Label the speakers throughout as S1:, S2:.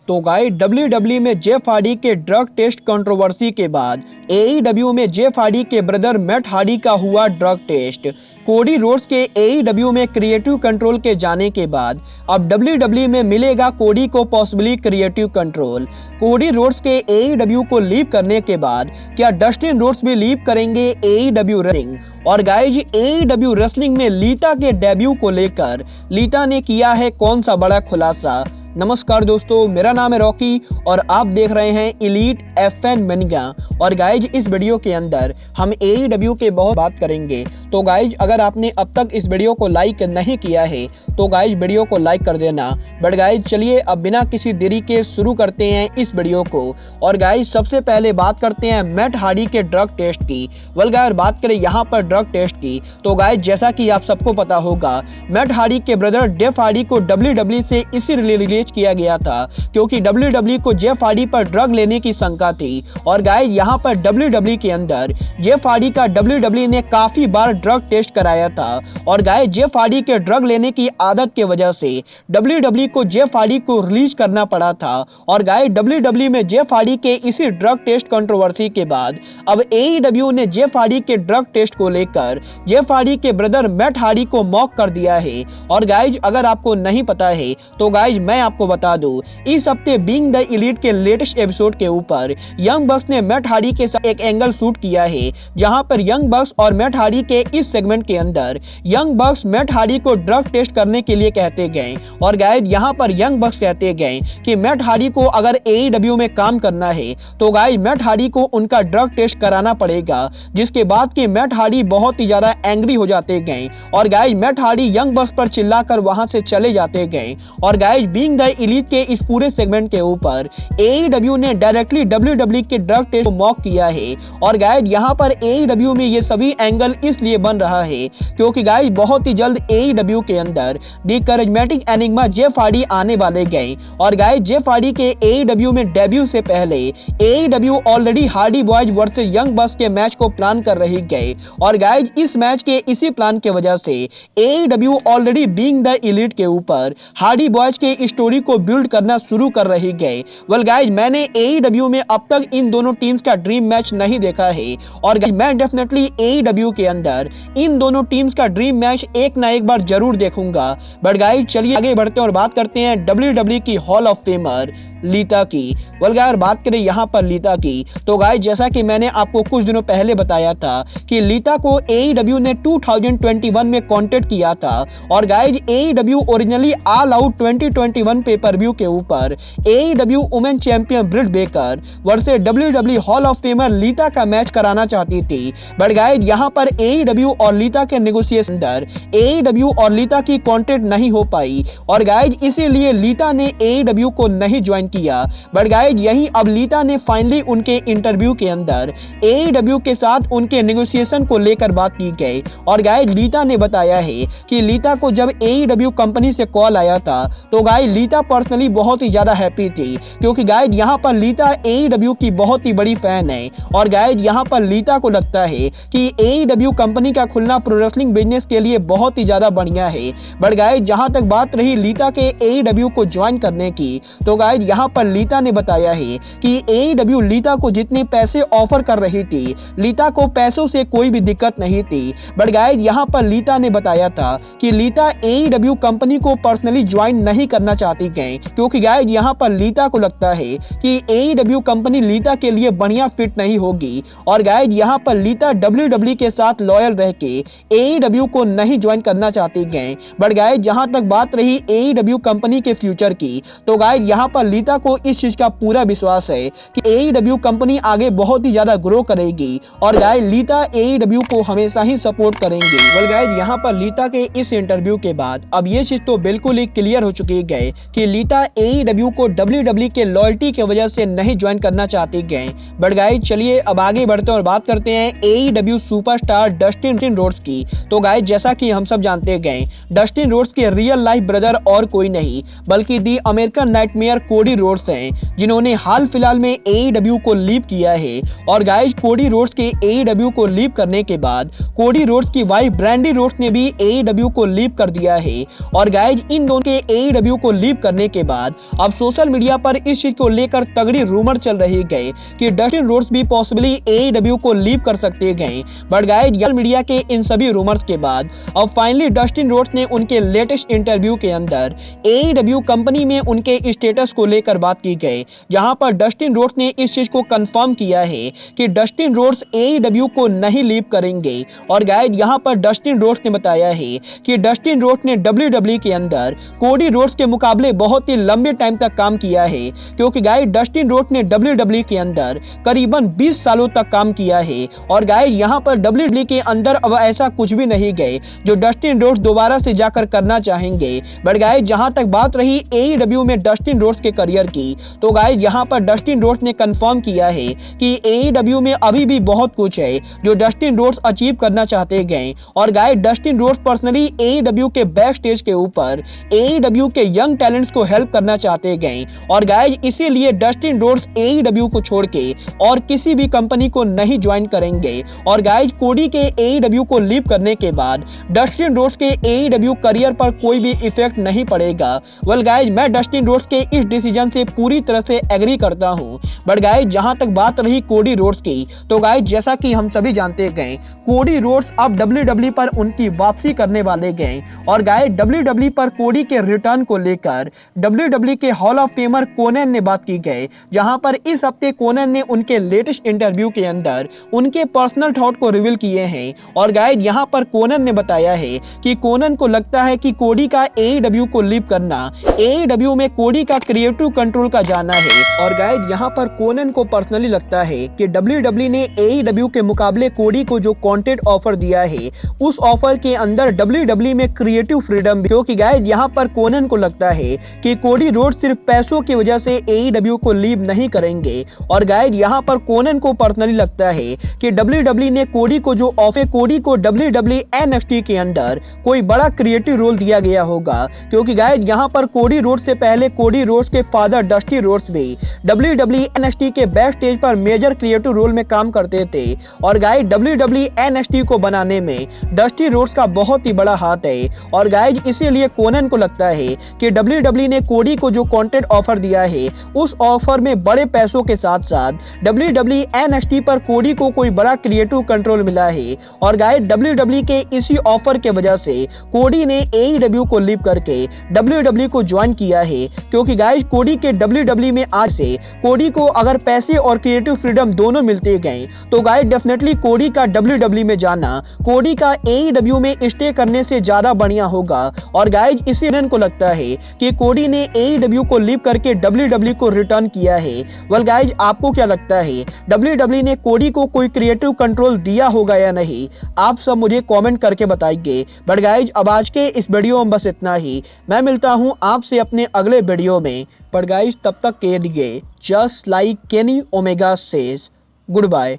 S1: तो guys WWE में Jeff Hardy के ड्रग टेस्ट कंट्रोवर्सी के बाद AEW में जेफ हार्डी के ब्रदर मैट हार्डी का हुआ ड्रग टेस्ट। कोडी रोड्स के AEW में क्रिएटिव कंट्रोल के जाने के बाद अब WWE में मिलेगा कोडी को possibly creative control. Cody Rhodes के AEW को लीव करने के बाद क्या डस्टिन रोड्स भी लीव करेंगे AEW रेसलिंग? और गाइज AEW रेसलिंग में लीता के डेब्यू को लेकर लीता ने किया है कौन सा बड़ा खुलासा। नमस्कार दोस्तों, मेरा नाम है रॉकी और आप देख रहे हैं इलीट FN मैनिया। और गाइज इस वीडियो के अंदर हम AEW के बहुत बात करेंगे। तो गाइज अगर आपने अब तक इस वीडियो को लाइक नहीं किया है तो गाइज वीडियो को लाइक कर देना। बट गाइज चलिए अब बिना किसी देरी के शुरू करते हैं इस वीडियो को। और गाइज सबसे पहले बात करते हैं मैट हार्डी के ड्रग टेस्ट की। अगर बात करें यहाँ पर ड्रग टेस्ट की तो गाइज जैसा कि आप सबको पता होगा मैट हार्डी के ब्रदर जेफ हार्डी को WWE से इसी रिलीज किया गया था क्योंकि WWE को जेफ हार्डी पर ड्रग लेने की शंका थी। और गाइस यहाँ पर WWE के अंदर जेफ हार्डी का WWE ने काफी बार ड्रग टेस्ट कराया था। और गाइस जेफ हार्डी के ड्रग लेने की आदत के वजह से WWE को जेफ हार्डी को रिलीज करना पड़ा था। और गाइस WWE में जेफ हार्डी के इसी ड्रग टेस्ट कंट्रोवर्सी के बाद अब AEW ने जेफ हार्डी के ड्रग टेस्ट को लेकर जेफ हार्डी के ब्रदर मैट हार्डी को मॉक कर दिया है। और गाइस अगर आपको नहीं पता है तो गाइस मैं आपको बता दूं, इस हफ्ते बीइंग द एलीट के लेटेस्ट एपिसोड के ऊपर यंग बक्स ने मैट हार्डी के साथ एक एंगल शूट किया है जहां पर यंग बक्स और मैट हार्डी के इस सेगमेंट के अंदर यंग बक्स मैट हार्डी को ड्रग टेस्ट करने के लिए कहते गए। और गाइस यहां पर यंग बक्स कहते गए कि मैट हार्डी को अगर AEW में काम करना है तो गाइस मैट हार्डी को उनका ड्रग टेस्ट कराना पड़ेगा, जिसके बाद कि मैट हार्डी बहुत ही ज्यादा एंग्री हो जाते गए। और गाइस मैट हार्डी यंग बक्स पर चिल्लाकर वहां से चले जाते गए। और गाइस बीइंग द एलीट के इस पूरे सेगमेंट के ऊपर AEW ने डायरेक्टली WWE के ड्रग टेस्ट को मॉक किया है। और गाइस यहाँ पर AEW में ये सभी एंगल इसलिए बन रहा है क्योंकि गाइस बहुत ही जल्द AEW के अंदर दी करिज्मेटिक एनिग्मा जेफ हार्डी आने वाले गए। और गाइस जेफ हार्डी के AEW में डेब्यू से पहले AEW already Hardy boys versus young बक्स के मैच को प्लान कर रही गए। और गाइस इस मैच के इसी प्लान के वजह से AEW already being the elite के ऊपर हार्डी बॉयज के स्टोरी को बिल्ड करना शुरू कर रही गए। गाइस मैंने AEW में अब तक इन दोनों टीम्स का ड्रीम मैच नहीं देखा है। और मैं डेफिनेटली AEW के अंदर इन दोनों टीम्स का ड्रीम मैच एक ना एक बार जरूर देखूंगा। बट गाइस चलिए आगे बढ़ते हैं और बात करते हैं WWE की हॉल ऑफ फेमर लीता की। अगर बात करें यहाँ पर लीता की तो गाइस जैसा कि मैंने आपको कुछ दिनों पहले बताया था कि लीता को AEW ने 2021 में कॉन्टेक्ट किया था। और guys AEW originally all out 2021 pay per view के ऊपर AEW women champion Britt Baker versus WWE Hall of Famer Lita का मैच कराना चाहती थी। बट गाइस यहाँ पर AEW और लीता के नेगोशिएशन अंदर AEW और लीता की कॉन्टेक्ट नहीं हो पाई। और गाइस इसीलिए लीता ने AEW को नहीं ज्वाइन किया। बट गाइस यही अब लीता ने फाइनली उनके इंटरव्यू के अंदर AEW के साथ उनके नेगोशिएशन को लेकर बात की गई। और गाइस लीता ने बताया है कि लीता को जब AEW कंपनी से कॉल आया था तो गाइस लीता पर्सनली बहुत ही ज्यादा हैप्पी थी क्योंकि गाइस यहाँ पर लीता AEW की बहुत ही बड़ी फैन है। और गाइस यहाँ पर लीता को लगता है कि AEW कंपनी का खुलना प्रो रेसलिंग बिजनेस के लिए बहुत ही ज्यादा बढ़िया है। बट गाइस जहाँ तक बात रही लीता के AEW को ज्वाइन करने की तो गाइस यहाँ पर लीता ने बताया है कि AEW लीता को जितने पैसे ऑफर कर रही थी लीता को पैसों से कोई भी दिक्कत नहीं थी। बट गाइस यहाँ पर लीता ने बताया था कि लीता AEW कंपनी को पर्सनली ज्वाइन नहीं करना चाहती गए क्योंकि गाइस यहाँ पर लीता को लगता है कि AEW कंपनी लीता के लिए बढ़िया फिट नहीं होगी। और गाइस यहाँ पर लीता WWE के साथ लॉयल रह के AEW को नहीं ज्वाइन करना चाहती गए। बट गाइस जहाँ तक बात रही AEW कंपनी के फ्यूचर की तो गाइस यहाँ पर लीता को इस चीज का पूरा विश्वास है कि AEW कंपनी आगे बहुत ही ज्यादा ग्रो करेगी। और गाइस लीता AEW को हमेशा ही सपोर्ट करेंगे। गाइस यहाँ पर लीता के इस इंटरव्यू के बाद अब ये चीज तो बिल्कुल ही क्लियर हो चुकी है कि लीता AEW को WWE के लॉयल्टी की वजह से नहीं ज्वाइन करना चाहती गए। बट गाइस चलिए अब आगे बढ़ते हैं और बात करते हैं AEW सुपरस्टार डस्टिन रोड्स की। तो गाइस जैसा कि हम सब जानते गए डस्टिन रोड्स के रियल लाइफ ब्रदर और कोई नहीं बल्कि दी अमेरिकन नाइटमेयर कोडी रोड्स हैं जिन्होंने हाल फिलहाल में AEW को लीव किया है। और गाइस कोडी रोड्स के AEW को लीव करने के बाद कोडी रोड्स की वाइफ ब्रांडी रोड्स ने भी AEW को लीव कर दिया है। और गाइस इन दोनों के AEW को लीव लीव करने के बाद अब सोशल मीडिया पर इस चीज को लेकर तगड़ी रूमर चल रही गए कि डस्टिन रोड्स भी पॉसिबली AEW को लीव कर सकते गए। बट गाइस सोशल मीडिया के इन सभी रूमर्स के बाद अब फाइनली डस्टिन रोड्स ने उनके लेटेस्ट इंटरव्यू के अंदर AEW कंपनी में उनके स्टेटस को लेकर बात की गई, जहां पर डस्टिन रोड्स ने इस चीज को कंफर्म किया है कि डस्टिन रोड्स AEW को नहीं लीव करेंगे। और गाइस यहां पर डस्टिन रोड्स ने बताया है कि डस्टिन रोड्स ने WWE के अंदर कोडी रोड्स के मुकाबले बहुत ही लंबे टाइम तक काम किया है, क्योंकि गाइस डस्टिन रोड्स ने WWE के अंदर करीबन 20 सालों तक काम किया है। और गाइस यहां पर WWE के अंदर अब ऐसा कुछ भी नहीं गए जो डस्टिन रोड्स दोबारा से जाकर करना चाहेंगे। बट गाइस जहां तक बात रही AEW में डस्टिन रोड्स के करियर की, तो गाइस यहां पर डस्टिन रोड्स ने कंफर्म किया है कि AEW में अभी भी बहुत कुछ है जो डस्टिन रोड्स अचीव करना चाहते गए। और guys Dustin Rhodes personally AEW के बैक स्टेज के ऊपर AEW के यंग टैलेंट्स को हेल्प करना चाहते गए। और गाइस इसीलिए डस्टिन रोड्स AEW को छोड़ के और किसी भी कंपनी को नहीं ज्वाइन करेंगे। और गाइस कोडी के AEW को लीव करने के बाद डस्टिन रोड्स के AEW करियर पर कोई भी इफेक्ट नहीं पड़ेगा। वेल गाइस मैं डस्टिन रोड्स के इस डिसीजन से पूरी तरह से एग्री करता हूं। बट गाइस जहां तक बात रही कोडी रोड्स की, तो गाइस जैसा कि हम सभी जानते गए कोडी रोड्स अब WWE पर उनकी वापसी करने वाले गए। और गाइस WWE पर कोडी के रिटर्न को लेकर WWE के हॉल ऑफ फेमर कोनन ने बात की गई, जहां पर इस हफ्ते कोनन ने उनके लेटेस्ट इंटरव्यू के अंदर उनके पर्सनल थॉट को रिवील किए हैं। और गाइस यहां पर कोनन ने बताया है कि कोनन को लगता है कि कोडी का AEW को लीव करना AEW में कोडी का क्रिएटिव कंट्रोल का जाना है। और गाइस यहां पर कोनन को पर्सनली लगता है कि WWE ने AEW के मुकाबले कोडी को जो कंटेंट ऑफर दिया है उस ऑफर के अंदर WWE में क्रिएटिव फ्रीडम, क्योंकि गाइस यहां पर कोनन को लगता है कि कोडी रोड्स सिर्फ पैसों की वजह से AEW को लीव नहीं करेंगे। और गाइस यहां पर कोनन को पर्सनली लगता है कि WWE ने कोडी को जो ऑफर कोडी को WWE NXT के अंदर कोई बड़ा क्रिएटिव रोल दिया गया होगा, क्योंकि गाइस यहां पर कोडी रोड्स से पहले कोडी रोड्स के फादर डस्टी रोड्स भी WWE NXT के बैक स्टेज पर मेजर क्रिएटिव रोल में काम करते थे। और गाइस WWE NXT को बनाने में डस्टी रोड्स का बहुत ही बड़ा हाथ है। और गाइस इसीलिए कोनन को लगता है कि WWE ने कोडी को जो कंटेंट ऑफर दिया है उस ऑफर में बड़े पैसों के साथ साथ WWE NXT पर कोडी को कोई बड़ा क्रिएटिव कंट्रोल मिला है। और गाइस WWE के इसी ऑफर के वजह से कोडी ने AEW को लीव करके WWE को ज्वाइन किया है, क्योंकि गाइस कोडी के WWE में आज से कोडी को अगर पैसे और क्रिएटिव फ्रीडम दोनों मिलते गए तो गाइस डेफिनेटली कोडी का WWE में जाना कोडी का AEW में स्टे करने से ज्यादा बढ़िया होगा। और गाइस इसी को लगता है कि कोडी ने AEW को लीव करके WWE को रिटर्न किया है। वेल गाइस आपको क्या लगता है WWE ने कोडी को कोई क्रिएटिव कंट्रोल दिया होगा या नहीं? आप सब मुझे कमेंट करके बताइए। बट गाइस अब आज के इस वीडियो में बस इतना ही। मैं मिलता हूं आपसे अपने अगले वीडियो में। पर गाइस तब तक के लिए just like Kenny Omega says goodbye,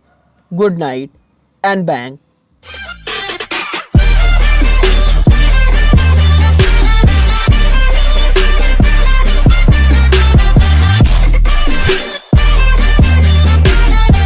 S1: good night and bang.